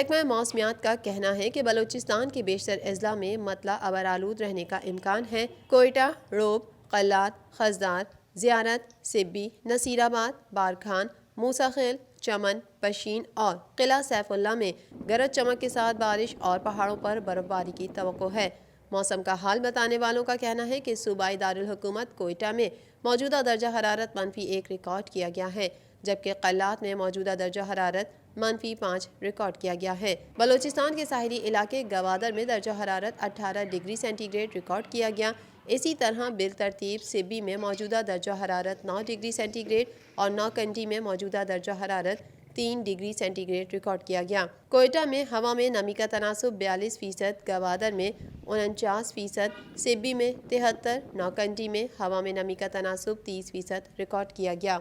محکمہ موسمیات کا کہنا ہے کہ بلوچستان کے بیشتر اضلاع میں مطلع ابرآلود رہنے کا امکان ہے۔ کوئٹہ، روب، قلات، خضدار، زیارت، سبی، نصیر آباد، بارکھان، موسیٰ خیل، چمن، پشین اور قلعہ سیف اللہ میں گرج چمک کے ساتھ بارش اور پہاڑوں پر برف باری کی توقع ہے۔ موسم کا حال بتانے والوں کا کہنا ہے کہ صوبائی دارالحکومت کوئٹہ میں موجودہ درجہ حرارت -1 ریکارڈ کیا گیا ہے، جبکہ قلات میں موجودہ درجہ حرارت -5 ریکارڈ کیا گیا ہے۔ بلوچستان کے ساحلی علاقے گوادر میں درجہ حرارت 18 ڈگری سینٹی گریڈ ریکارڈ کیا گیا۔ اسی طرح بالترتیب سبی میں موجودہ درجہ حرارت 9 ڈگری سینٹی گریڈ اور نوکنڈی میں موجودہ درجہ حرارت 3 ڈگری سینٹی گریڈ ریکارڈ کیا گیا۔ کوئٹہ میں ہوا میں نمی کا تناسب 42%، گوادر میں 49%، سبی میں 73%، نوکنڈی میں ہوا میں نمی کا تناسب 30% ریکارڈ کیا گیا۔